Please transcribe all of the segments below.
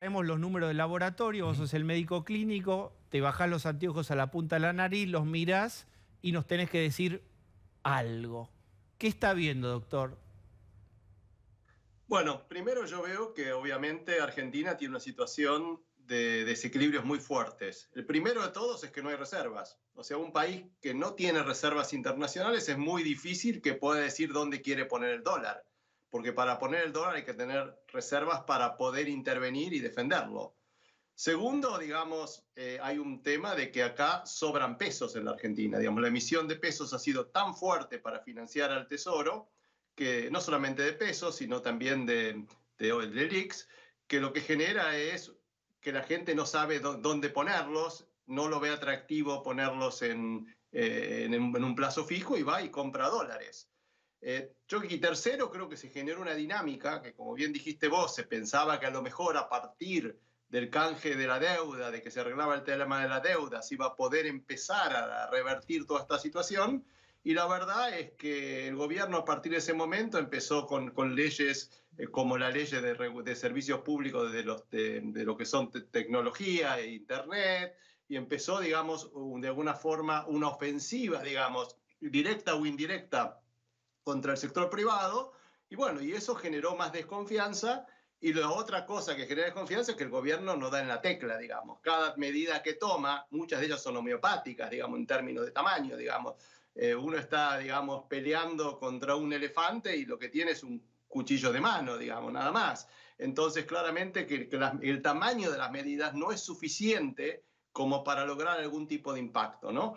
Tenemos los números del laboratorio, vos sos el médico clínico, te bajás los anteojos a la punta de la nariz, los mirás y nos tenés que decir algo. ¿Qué está viendo, doctor? Bueno, primero yo veo que obviamente Argentina tiene una situación de desequilibrios muy fuertes. El primero de todos es que no hay reservas. O sea, un país que no tiene reservas internacionales es muy difícil que pueda decir dónde quiere poner el dólar. Porque para poner el dólar hay que tener reservas para poder intervenir y defenderlo. Segundo, digamos, hay un tema de que acá sobran pesos en la Argentina. Digamos, la emisión de pesos ha sido tan fuerte para financiar al Tesoro, que no solamente de pesos, sino también de LELIQs, que lo que genera es que la gente no sabe dónde ponerlos, no lo ve atractivo ponerlos en un plazo fijo y va y compra dólares. Y tercero, creo que se generó una dinámica que, como bien dijiste vos, se pensaba que a lo mejor a partir del canje de la deuda, de que se arreglaba el tema de la deuda, se iba a poder empezar a revertir toda esta situación. Y la verdad es que el gobierno a partir de ese momento empezó con leyes como la ley de servicios públicos de lo que son tecnología e internet, y empezó, digamos, de alguna forma una ofensiva, digamos, directa o indirecta contra el sector privado, y bueno, y eso generó más desconfianza. Y la otra cosa que genera desconfianza es que el gobierno no da en la tecla, digamos. Cada medida que toma, muchas de ellas son homeopáticas, digamos, en términos de tamaño, digamos. Uno está, digamos, peleando contra un elefante y lo que tiene es un cuchillo de mano, digamos, nada más. Entonces, claramente que el tamaño de las medidas no es suficiente como para lograr algún tipo de impacto, ¿no?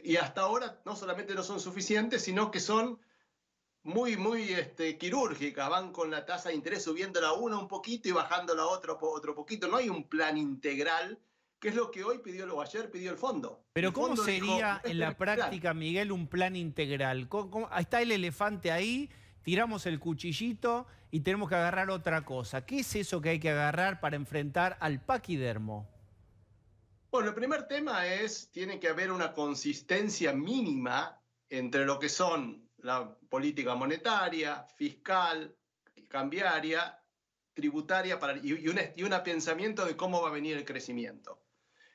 Y hasta ahora no solamente no son suficientes, sino que son muy quirúrgicas, van con la tasa de interés subiéndola una un poquito y bajándola otro poquito. No hay un plan integral, que es lo que hoy pidió, o ayer pidió el fondo. Pero El ¿cómo fondo dijo, sería no en es la plan. práctica, Miguel, un plan integral? Está el elefante ahí, tiramos el cuchillito y tenemos que agarrar otra cosa. ¿Qué es eso que hay que agarrar para enfrentar al paquidermo? Bueno, el primer tema es, tiene que haber una consistencia mínima entre lo que son la política monetaria, fiscal, cambiaria, tributaria, y un pensamiento de cómo va a venir el crecimiento.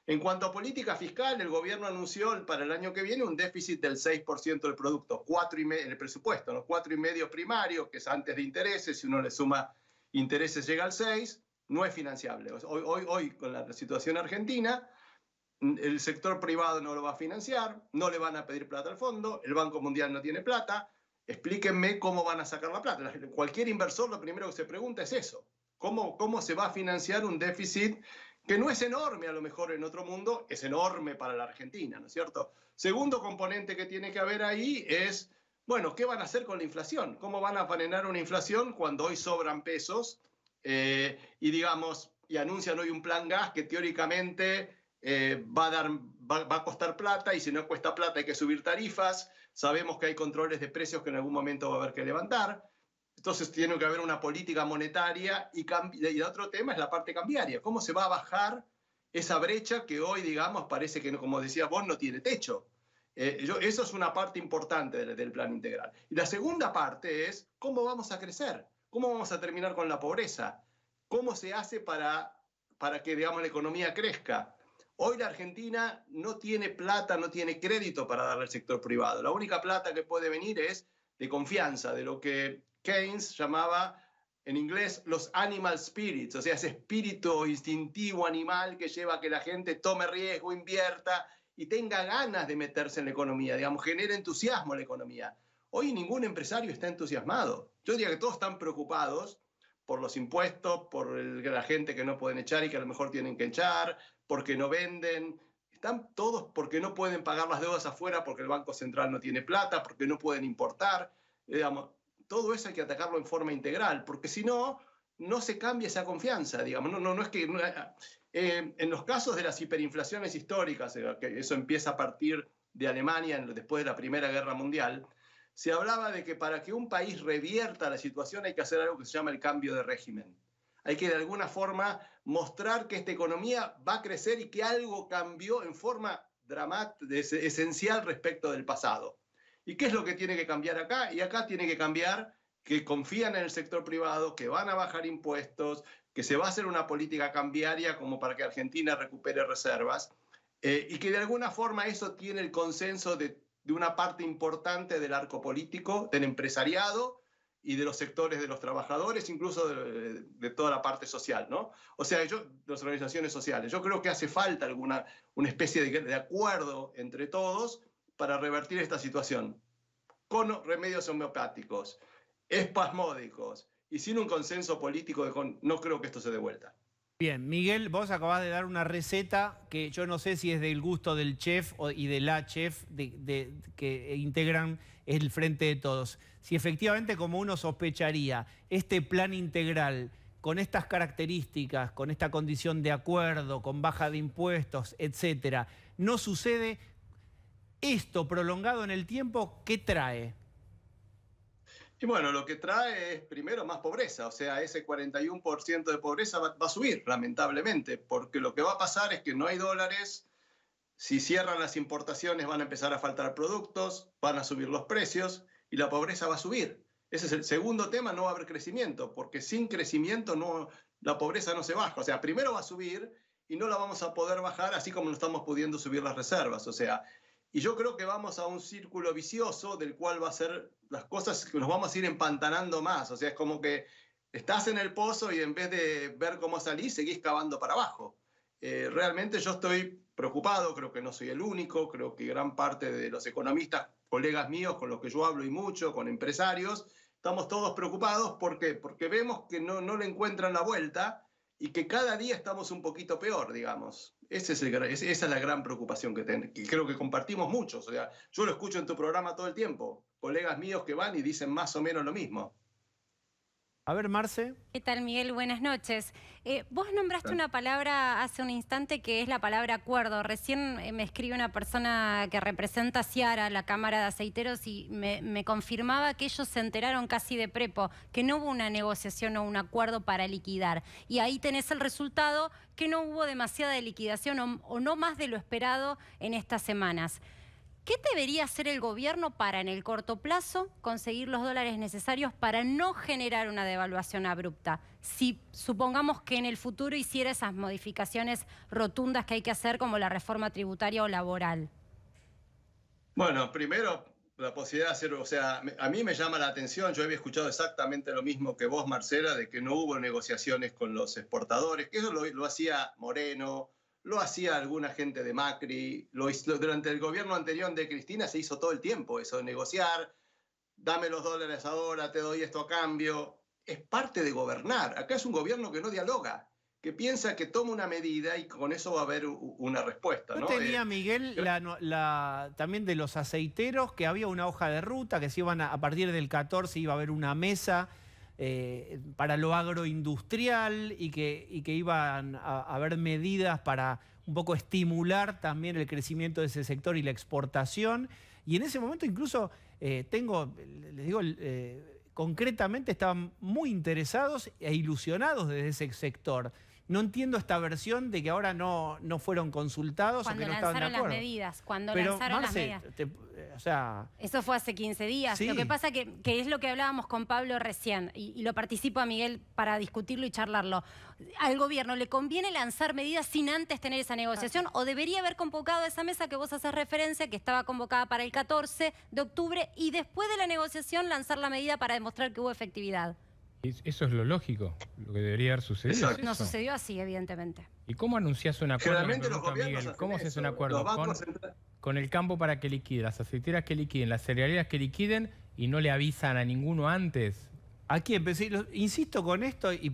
En cuanto a política fiscal, el gobierno anunció para el año que viene un déficit del 6% del producto, 4,5% en el presupuesto, ¿no? 4,5% primario, que es antes de intereses, si uno le suma intereses llega al 6%, no es financiable. Hoy con la situación argentina, el sector privado no lo va a financiar, no le van a pedir plata al fondo, el Banco Mundial no tiene plata. Explíquenme cómo van a sacar la plata. Cualquier inversor lo primero que se pregunta es eso. ¿Cómo se va a financiar un déficit que no es enorme a lo mejor en otro mundo, es enorme para la Argentina, ¿no es cierto? Segundo componente que tiene que haber ahí es, bueno, ¿qué van a hacer con la inflación? ¿Cómo van a frenar una inflación cuando hoy sobran pesos y anuncian hoy un plan gas que teóricamente va a costar plata, y si no cuesta plata hay que subir tarifas? Sabemos que hay controles de precios que en algún momento va a haber que levantar. Entonces tiene que haber una política monetaria y el otro tema es la parte cambiaria. ¿Cómo se va a bajar esa brecha que hoy, digamos, parece que, como decías vos, no tiene techo? Eso es una parte importante del plan integral. Y la segunda parte es cómo vamos a crecer, cómo vamos a terminar con la pobreza, cómo se hace para que, digamos, la economía crezca. Hoy la Argentina no tiene plata, no tiene crédito para darle al sector privado. La única plata que puede venir es de confianza, de lo que Keynes llamaba en inglés los animal spirits, o sea, ese espíritu instintivo animal que lleva a que la gente tome riesgo, invierta y tenga ganas de meterse en la economía, digamos, genere entusiasmo en la economía. Hoy ningún empresario está entusiasmado. Yo diría que todos están preocupados por los impuestos, por la gente que no pueden echar y que a lo mejor tienen que echar, porque no venden. Están todos porque no pueden pagar las deudas afuera, porque el Banco Central no tiene plata, porque no pueden importar. Digamos, todo eso hay que atacarlo en forma integral, porque si no, no se cambia esa confianza, digamos. No es que... en los casos de las hiperinflaciones históricas, que eso empieza a partir de Alemania después de la Primera Guerra Mundial, se hablaba de que para que un país revierta la situación hay que hacer algo que se llama el cambio de régimen. Hay que de alguna forma mostrar que esta economía va a crecer y que algo cambió en forma esencial respecto del pasado. ¿Y qué es lo que tiene que cambiar acá? Y acá tiene que cambiar que confían en el sector privado, que van a bajar impuestos, que se va a hacer una política cambiaria como para que Argentina recupere reservas, y que de alguna forma eso tiene el consenso de una parte importante del arco político, del empresariado y de los sectores de los trabajadores, incluso de toda la parte social, ¿no? O sea, de las organizaciones sociales. Yo creo que hace falta una especie de acuerdo entre todos para revertir esta situación, con remedios homeopáticos, espasmódicos, y sin un consenso político, no creo que esto se dé vuelta. Bien, Miguel, vos acabás de dar una receta que yo no sé si es del gusto del chef y de la chef que integran el Frente de Todos. Si efectivamente, como uno sospecharía, este plan integral con estas características, con esta condición de acuerdo, con baja de impuestos, etcétera, no sucede, esto prolongado en el tiempo, ¿qué trae? Y bueno, lo que trae es primero más pobreza, o sea, ese 41% de pobreza va a subir, lamentablemente, porque lo que va a pasar es que no hay dólares, si cierran las importaciones van a empezar a faltar productos, van a subir los precios y la pobreza va a subir. Ese es el segundo tema, no va a haber crecimiento, porque sin crecimiento la pobreza no se baja. O sea, primero va a subir y no la vamos a poder bajar así como no estamos pudiendo subir las reservas. O sea, y yo creo que vamos a un círculo vicioso del cual va a ser las cosas que nos vamos a ir empantanando más. O sea, es como que estás en el pozo y en vez de ver cómo salís, seguís cavando para abajo. Realmente yo estoy preocupado, creo que no soy el único, creo que gran parte de los economistas, colegas míos con los que yo hablo y mucho, con empresarios, estamos todos preocupados. ¿Por qué? Porque vemos que no le encuentran la vuelta y que cada día estamos un poquito peor, digamos. Esa es la gran preocupación que creo que compartimos muchos. O sea, yo lo escucho en tu programa todo el tiempo. Colegas míos que van y dicen más o menos lo mismo. A ver, Marce. ¿Qué tal, Miguel? Buenas noches. Vos nombraste una palabra hace un instante que es la palabra acuerdo. Recién me escribe una persona que representa a Ciara, la Cámara de Aceiteros, y me confirmaba que ellos se enteraron casi de prepo, que no hubo una negociación o un acuerdo para liquidar. Y ahí tenés el resultado, que no hubo demasiada liquidación o no más de lo esperado en estas semanas. ¿Qué debería hacer el gobierno para, en el corto plazo, conseguir los dólares necesarios para no generar una devaluación abrupta? Si supongamos que en el futuro hiciera esas modificaciones rotundas que hay que hacer, como la reforma tributaria o laboral. Bueno, primero, la posibilidad de hacer, o sea, a mí me llama la atención, yo había escuchado exactamente lo mismo que vos, Marcela, de que no hubo negociaciones con los exportadores, que eso lo hacía Moreno, lo hacía alguna gente de Macri, durante el gobierno anterior de Cristina se hizo todo el tiempo eso de negociar, dame los dólares ahora, te doy esto a cambio. Es parte de gobernar. Acá es un gobierno que no dialoga, que piensa que toma una medida y con eso va a haber una respuesta, ¿no? Yo tenía, Miguel, también de los aceiteros, que había una hoja de ruta, que se iban a partir del 14 iba a haber una mesa para lo agroindustrial y que iban a haber medidas para un poco estimular también el crecimiento de ese sector y la exportación. Y en ese momento incluso les digo, concretamente estaban muy interesados e ilusionados desde ese sector. No entiendo esta versión de que ahora no fueron consultados o que no estaban de acuerdo. Cuando lanzaron las medidas. O sea, eso fue hace 15 días. Sí. Lo que pasa que es lo que hablábamos con Pablo recién, y lo participo a Miguel para discutirlo y charlarlo. ¿Al gobierno le conviene lanzar medidas sin antes tener esa negociación o debería haber convocado esa mesa que vos haces referencia, que estaba convocada para el 14 de octubre, y después de la negociación lanzar la medida para demostrar que hubo efectividad? Eso es lo lógico, lo que debería haber sucedido. No sucedió así, evidentemente. ¿Y cómo anunciás un acuerdo? Generalmente los gobiernos Miguel, ¿cómo haces eso. un acuerdo? Con el campo para que liquiden, las aceiteras que liquiden, las cerealeras que liquiden y no le avisan a ninguno antes. aquí empecé, insisto con esto, y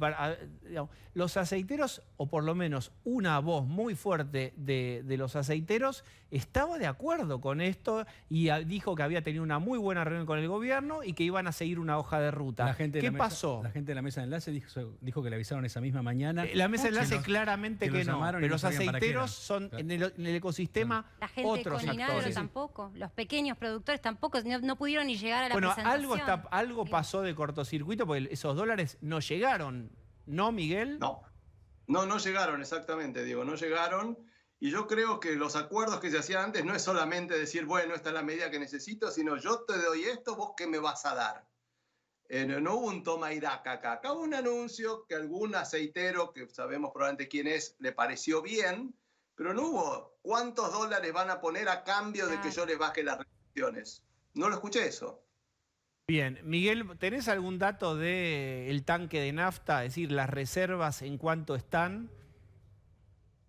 digamos, los aceiteros, o por lo menos una voz muy fuerte de los aceiteros, estaba de acuerdo con esto y dijo que había tenido una muy buena reunión con el gobierno y que iban a seguir una hoja de ruta. ¿Qué pasó? La gente de la mesa de enlace dijo que le avisaron esa misma mañana. La mesa de enlace claramente que no, pero los aceiteros son en el ecosistema la gente otros de Colinagro actores. Tampoco, los pequeños productores tampoco, no pudieron ni llegar a la presentación. Bueno, algo pasó de cortocircuito porque esos dólares no llegaron, ¿no, Miguel? No llegaron, exactamente, Diego, no llegaron. Y yo creo que los acuerdos que se hacían antes no es solamente decir, bueno, esta es la medida que necesito, sino yo te doy esto, vos qué me vas a dar. No hubo un toma y daca acá. Acá hubo un anuncio que algún aceitero, que sabemos probablemente quién es, le pareció bien, pero no hubo cuántos dólares van a poner a cambio de que yo les baje las restricciones. No lo escuché eso. Bien, Miguel, ¿tenés algún dato del tanque de nafta? Es decir, las reservas en cuánto están.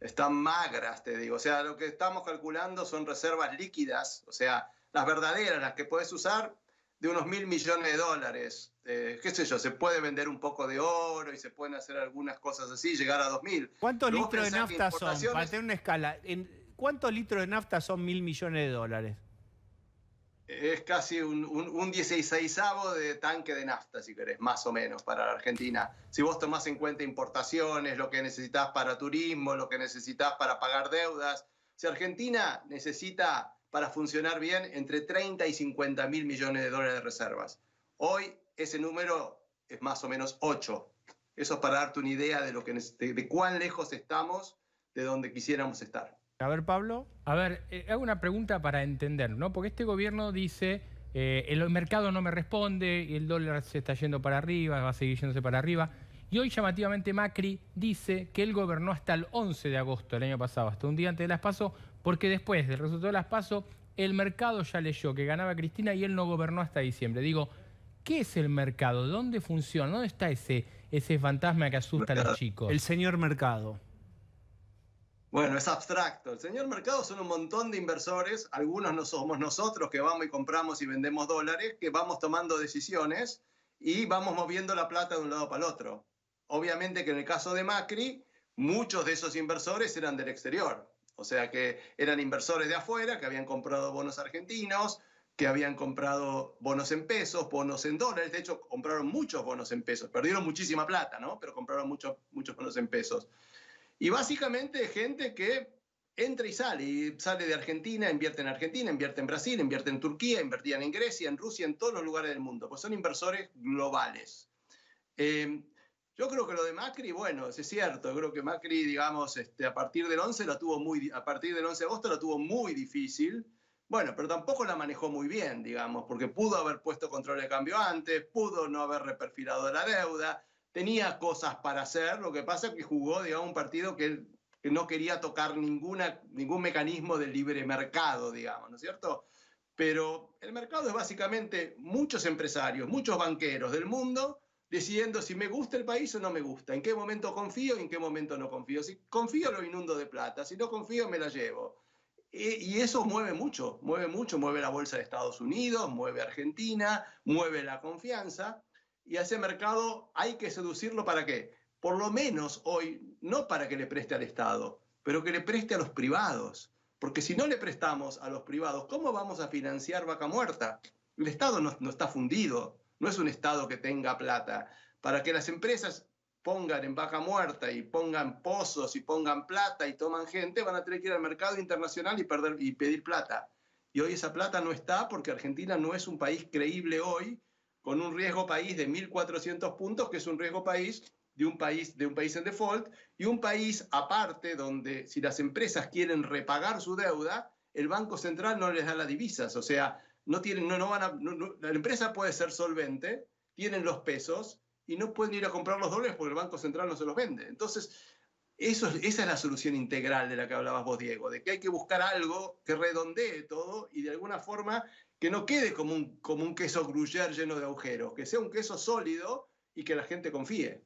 Están magras, te digo. O sea, lo que estamos calculando son reservas líquidas, o sea, las verdaderas, las que podés usar, de unos $1.000 millones. Qué sé yo, se puede vender un poco de oro y se pueden hacer algunas cosas así, llegar a 2.000. ¿Cuántos litros de nafta son? Para tener una escala, ¿cuántos litros de nafta son $1.000 millones? Es casi un 16avo de tanque de nafta, si querés, más o menos, para la Argentina. Si vos tomás en cuenta importaciones, lo que necesitas para turismo, lo que necesitas para pagar deudas. Si Argentina necesita, para funcionar bien, entre 30 y 50 mil millones de dólares de reservas. Hoy ese número es más o menos 8. Eso es para darte una idea de cuán lejos estamos de donde quisiéramos estar. A ver, Pablo. A ver, hago una pregunta para entender, ¿no? Porque este gobierno dice, el mercado no me responde, y el dólar se está yendo para arriba, va a seguir yéndose para arriba. Y hoy llamativamente Macri dice que él gobernó hasta el 11 de agosto del año pasado, hasta un día antes de las PASO, porque después del resultado de las PASO, el mercado ya leyó que ganaba Cristina y él no gobernó hasta diciembre. Digo, ¿qué es el mercado? ¿Dónde funciona? ¿Dónde está ese fantasma que asusta a los chicos? El señor mercado. Bueno, es abstracto. El señor mercado son un montón de inversores, algunos no somos nosotros que vamos y compramos y vendemos dólares, que vamos tomando decisiones y vamos moviendo la plata de un lado para el otro. Obviamente que en el caso de Macri, muchos de esos inversores eran del exterior. O sea que eran inversores de afuera que habían comprado bonos argentinos, que habían comprado bonos en pesos, bonos en dólares. De hecho, compraron muchos bonos en pesos. Perdieron muchísima plata, ¿no? Pero compraron muchos bonos en pesos. Y básicamente gente que entra y sale de Argentina, invierte en Brasil, invierte en Turquía, invertían en Grecia, en Rusia, en todos los lugares del mundo, pues son inversores globales. Yo creo que lo de Macri, bueno, es cierto, yo creo que Macri, digamos, a partir del 11 de agosto la tuvo muy difícil, bueno, pero tampoco la manejó muy bien, digamos, porque pudo haber puesto control de cambio antes, pudo no haber reperfilado la deuda, tenía cosas para hacer, lo que pasa es que jugó, digamos, un partido que no quería tocar ningún mecanismo del libre mercado, digamos, ¿no es cierto? Pero el mercado es básicamente muchos empresarios, muchos banqueros del mundo decidiendo si me gusta el país o no me gusta, en qué momento confío y en qué momento no confío. Si confío lo inundo de plata, si no confío me la llevo. Y eso mueve mucho, mueve la bolsa de Estados Unidos, mueve Argentina, mueve la confianza. Y a ese mercado hay que seducirlo ¿para qué? Por lo menos hoy, no para que le preste al Estado, pero que le preste a los privados. Porque si no le prestamos a los privados, ¿cómo vamos a financiar Vaca Muerta? El Estado no está fundido, no es un Estado que tenga plata. Para que las empresas pongan en Vaca Muerta y pongan pozos y pongan plata y toman gente, van a tener que ir al mercado internacional y pedir plata. Y hoy esa plata no está porque Argentina no es un país creíble hoy, con un riesgo país de 1.400 puntos, que es un riesgo país de un país en default, y un país aparte donde si las empresas quieren repagar su deuda, el Banco Central no les da las divisas. O sea, la empresa puede ser solvente, tienen los pesos, y no pueden ir a comprar los dólares porque el Banco Central no se los vende. Entonces, esa es la solución integral de la que hablabas vos, Diego, de que hay que buscar algo que redondee todo y de alguna forma que no quede como un queso gruyère lleno de agujeros, que sea un queso sólido y que la gente confíe.